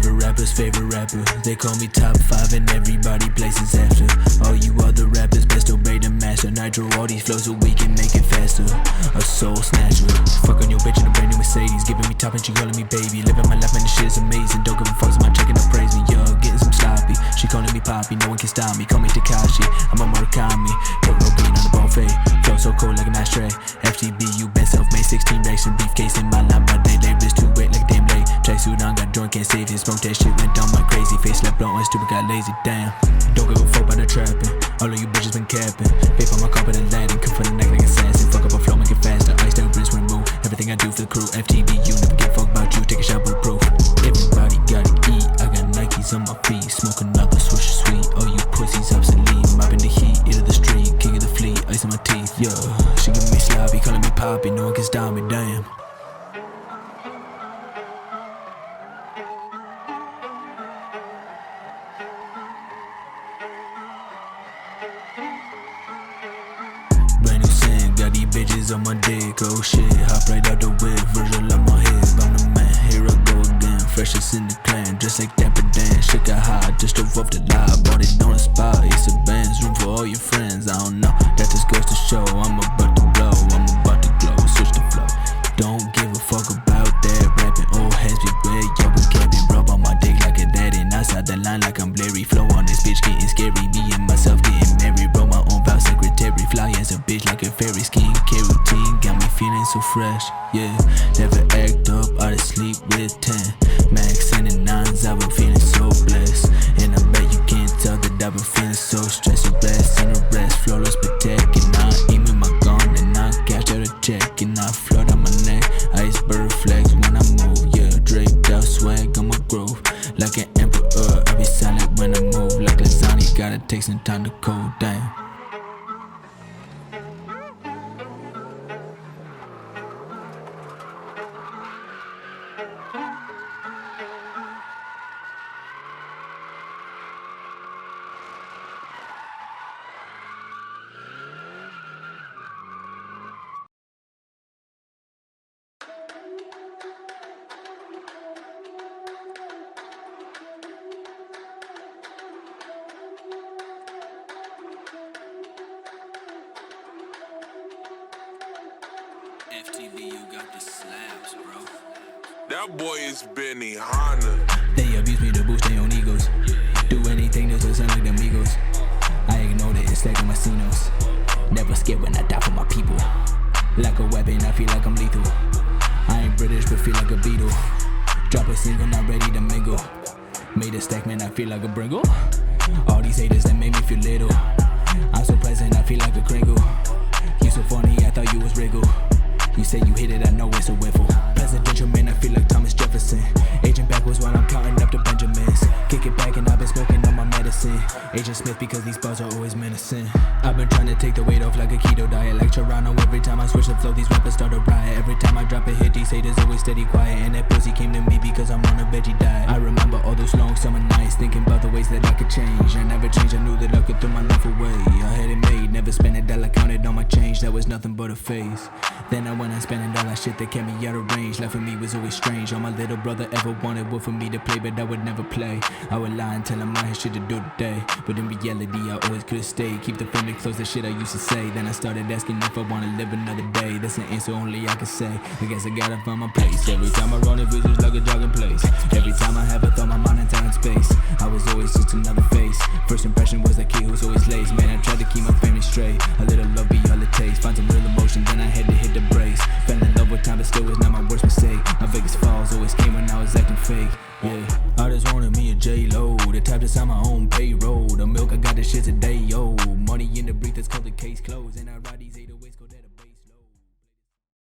favorite rapper. They call me top 5 and everybody places after. All you other rappers best obey the master. Nitro all these flows so we can make it faster. A soul snatcher. Fuck on your bitch in a brand new Mercedes. Giving me top and she calling me baby. Living my life and the shit's amazing. Don't give a fuck, so my checking up praise me. Yo, getting some sloppy. She calling me Poppy, no one can stop me. Call me Takashi, I'm a Murakami. Put no bean on the buffet. Flow so cold like a ashtray. FTB, you been self-made. 16 racks and briefcase in my line, but they labor too wet like damn late. Tracksuit on, got joint, can't save it. Smoke that shit, went down my crazy face. Slept on, went stupid, got lazy, damn. Don't give a fuck about the trapping. All of you bitches been capping. Vape on my carpet and Latin. Come for the neck like assassin. Fuck up a flow, make it faster. Ice that wrist remove. Everything I do for the crew. FTB, you never give a fuck about you. Take a shot bulletproof. Everybody gotta eat. I got Nikes on my feet. Smoke another swish sweet. All you pussies obsolete. Mopping the heat, eat of the street. King of the fleet, ice on my teeth. Yo, she giving me sloppy, calling me Poppy. No one can stop me, damn. Brand new sin, got these bitches on my dick. Oh shit, hop right out the whip. Virgil on my head, I'm the man. Here I go again, freshest in the clan. Just like that, but then shit got hot. Just drove off the lot, bought it on the spot. It's a Benz, room for all your friends. I don't know, that just goes to show. I'm about to blow, I'm about to glow. Switch the flow, don't give a fuck about that. Rapping old heads be red, yo, we can't be rub on my dick like a daddy. And outside the line like I'm Larry. Flow on this bitch getting scary. Me and myself getting married. Wrote my own vow secretary. Fly as a bitch like a fairy. Skincare routine got me feeling so fresh. Yeah, never act up, out of sleep with 10 max and the 9s. I've been feeling so blessed, and I bet you can't tell that I've been feeling so stressed. You blessed and the rest, flawless protecting. I aim with my gun and I cash out a check and I float on my neck. Iceberg flex when I move, yeah. Draped out swag on my groove, like an emperor. I be silent when I move, like lasagna. Gotta take some time to cool down. FTB, you got the slaps, bro. That boy is Benny Hanna. They abuse me to boost their own egos. Do anything to sound like them Eagles. I ignore it, it's like my Cinos. Never scared when I die for my people. Like a weapon, I feel like I'm lethal. I ain't British, but feel like a beetle. Drop a single, not ready to mingle. Made a stack, man, I feel like a Bringle. All these haters that made me feel little. I'm so present, I feel like a Kringle. You so funny, I thought you was Wriggle. You say you hit it, I know it's a whiffle. Presidential man, I feel like Thomas Jefferson. Agent backwards while I'm counting up the Benjamins. Kick it back and I've been smoking on my medicine. Agent Smith because these bars are always menacing. I've been trying to take the weight off like a keto diet. Like Toronto, every time I switch the flow, these rappers start a riot. Every time I drop a hit, these haters always steady quiet. And that pussy came to me because I'm on a veggie diet. I remember all those long summer nights, thinking about the ways that I could change. I never changed, I knew that I could throw my life away. I had it made, never spent a dollar, counted on my change. That was nothing but a phase. Then I went and spending all that shit that kept me out of range. Life for me was always strange. All my little brother ever wanted was for me to play, but I would never play. I would lie and tell him I had shit to do today, but in reality I always could've stayed. Keep the family close, the shit I used to say. Then I started asking if I wanna live another day. That's an answer only I can say. I guess I gotta find my place. Every time I run it feels just like a jogging place. Every time I have a thought, my mind in time and space. I was always just another face. First impression was that kid who's always late. Man, I tried to keep my family straight. A little love be all it takes. Find some real emotion, then I had to hit the brakes. Fell in love with time, but still was not my worst mistake. My biggest falls always came when I was acting fake. Yeah, I just wanted me a J-Lo, the type to sign my own payroll. The milk, I got the shit today, yo. Money in the brief, that's called the case closed. And I ride